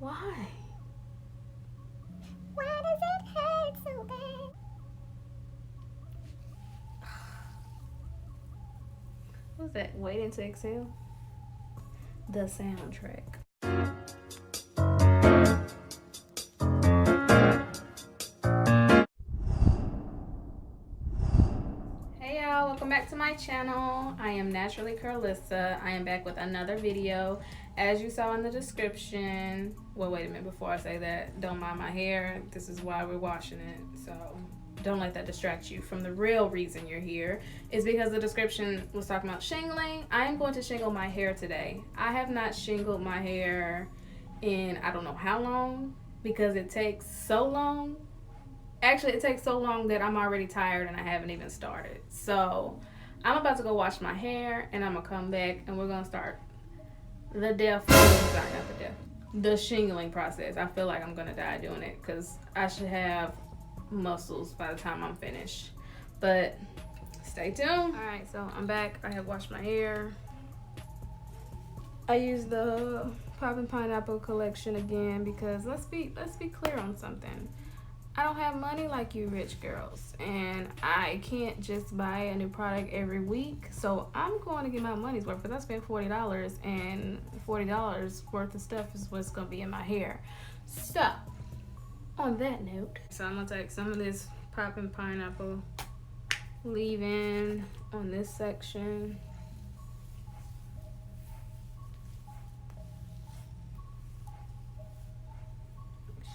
Why? Why does it hurt so bad? What's that? Waiting to Exhale? The soundtrack. Hey y'all, welcome back to my channel. I am Naturally Curlysa. I am back with another video. As you saw in the description, well, wait a minute, before I say that, don't mind my hair. This is why we're washing it, so don't let that distract you from the real reason you're here. Is because the description was talking about shingling. I am going to shingle my hair today. I have not shingled my hair in I don't know how long, because it takes so long. Actually, it takes so long that I'm already tired and I haven't even started. So I'm about to go wash my hair and I'm gonna come back and we're gonna start the shingling process. I feel like I'm gonna die doing it because I should have muscles by the time I'm finished. But stay tuned. Alright, so I'm back. I have washed my hair. I used the Poppin' Pineapple collection again because let's be clear on something. I don't have money like you rich girls, and I can't just buy a new product every week. So I'm going to get my money's worth, because I spent $40, and $40 worth of stuff is what's going to be in my hair. So on that note, so I'm going to take some of this Poppin' Pineapple leave-in on this section.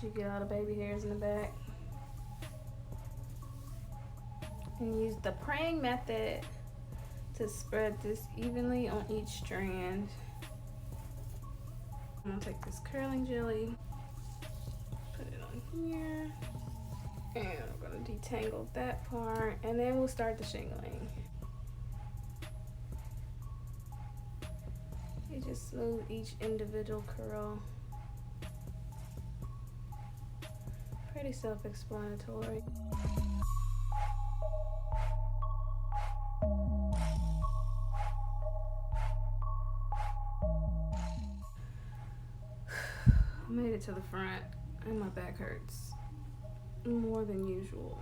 Should get all the baby hairs in the back. And use the praying method to spread this evenly on each strand. I'm gonna take this curling jelly, put it on here, and I'm gonna detangle that part, and then we'll start the shingling. You just smooth each individual curl. Pretty self-explanatory. I made it to the front and my back hurts more than usual.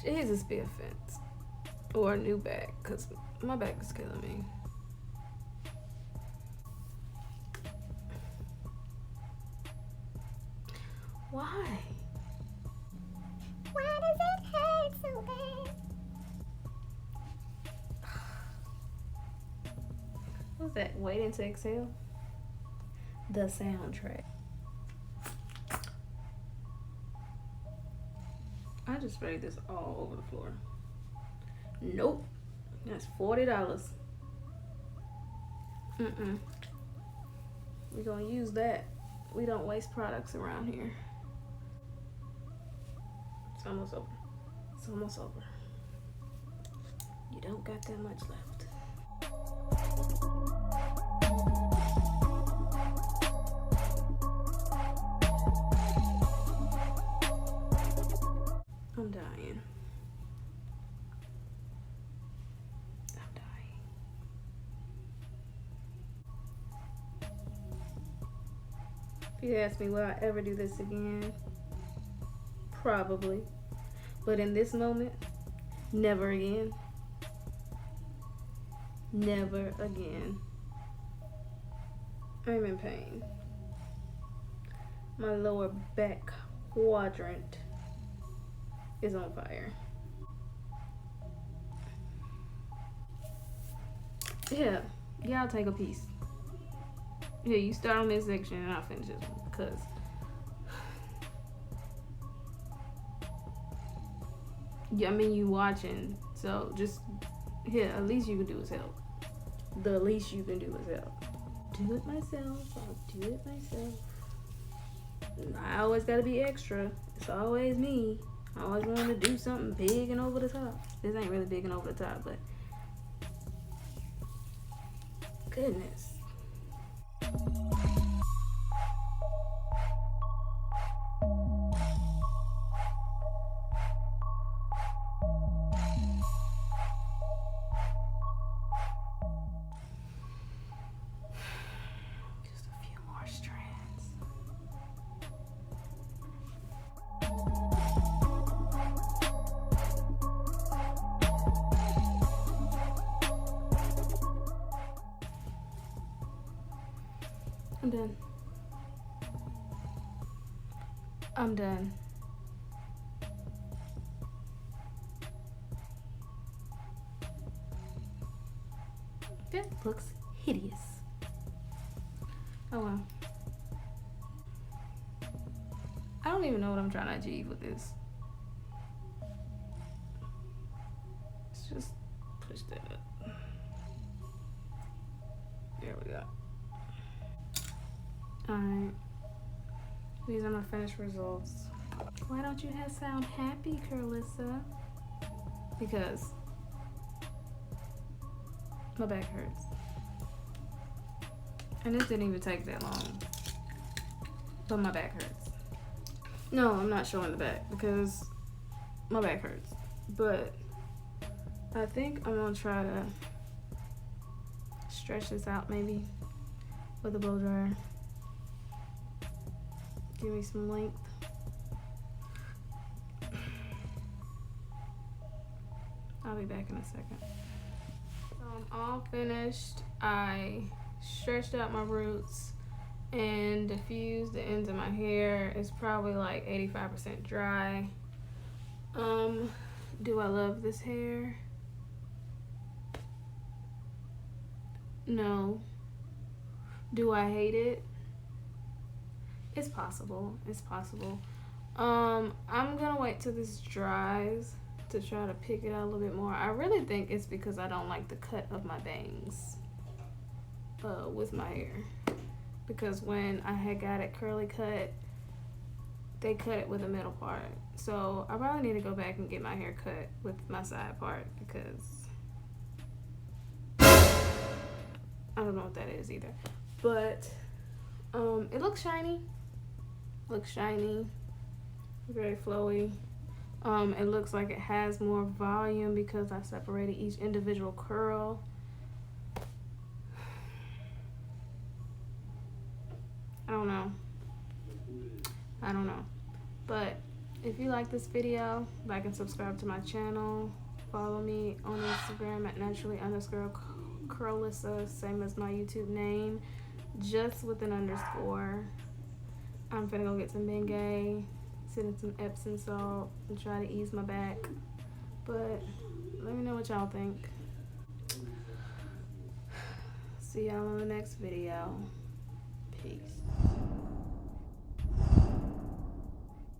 Jesus be offense. Or a new back, because my back is killing me. Why? Why does it hurt so bad? What's that? Waiting to Exhale? The soundtrack. I just sprayed this all over the floor. Nope. That's $40. We're gonna use that. We don't waste products around here. It's almost over. It's almost over. You don't got that much left. I'm dying. I'm dying. If you ask me, will I ever do this again? Probably. But in this moment, never again. Never again. I'm in pain. My lower back quadrant is on fire. Yeah, I'll take a piece. Yeah, you start on this section and I'll finish this one, because yeah, I mean, you watching, so just here, at least you can do is help. The least you can do is help. Do it myself. I'll do it myself. I always gotta be extra. It's always me. I always want to do something big and over the top. This ain't really big and over the top, but goodness. I'm done. I'm done. That looks hideous. Oh well. I don't even know what I'm trying to achieve with this. Let's just push that up. There we go. Alright. These are my finished results. Why don't you sound happy, Curlysa? Because my back hurts. And this didn't even take that long. But my back hurts. No, I'm not showing the back because my back hurts. But I think I'm gonna try to stretch this out maybe with a blow dryer. Give me some length. I'll be back in a second. So I'm all finished. I stretched out my roots and diffused the ends of my hair. It's probably like 85% dry. Do I love this hair? No. Do I hate it? It's possible. It's possible. I'm gonna wait till this dries to try to pick it out a little bit more. I really think it's because I don't like the cut of my bangs with my hair. Because when I had got it curly cut, they cut it with the middle part. So I probably need to go back and get my hair cut with my side part because I don't know what that is either. But it looks shiny. Looks shiny. Very flowy. It looks like it has more volume because I separated each individual curl. I don't know. But if you like this video, like and subscribe to my channel. Follow me on Instagram at naturally_Curlysa, same as my YouTube name, just with an underscore. I'm finna go get some Bengay, sit in some Epsom salt, and try to ease my back. But let me know what y'all think. See y'all on the next video. Peace.